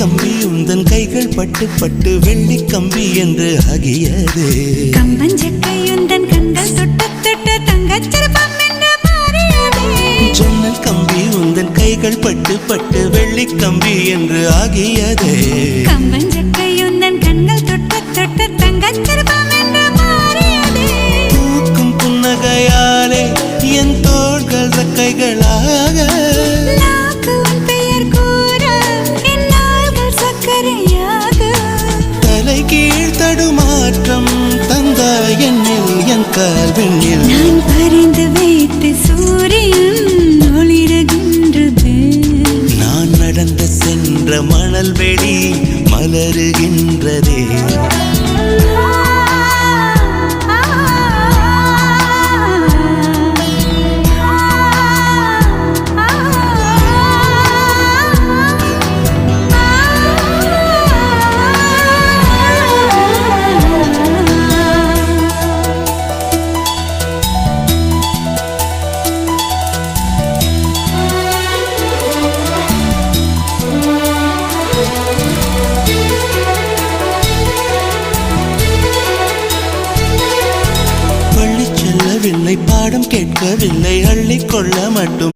கம்பி உந்தன் கைகள் பட்டு பட்டு வெள்ளி கம்பி என்று ஆகியது. கம்பஞ்சக்கை உந்தன் கண்கள் தொட்டு தொட்டு தங்கச்சிற்பம் என்று மாறியது. ஜன்னல் கம்பி உந்தன் கைகள் பட்டு பட்டு வெள்ளி கம்பி என்று ஆகியது. கம்பஞ்சக்கை உந்தன் கண்கள் தொட்டு தொட்டு தங்கச்சிற்பம் என்று மாறியது. பூக்கும் புன்னகையாலே என் தோள்கள் ரெக்கைகளாக, நாக்கு உன் பெயர் கூற என் நாள்கள் சர்க்கரையாக. தலை கீழ் தடுமாற்றம் தந்தாய் என்னில் என் கால்வெண்ணில். நான் பறிந்து வைத்து சூரியன் ஒளிருகின்றது. நான் நடந்து சென்ற மணல் வெளி மலருகின்றதே. பள்ளி செல்லவில்லை, பாடம் கேட்கவில்லை, அள்ளிக்கொள்ள மட்டும்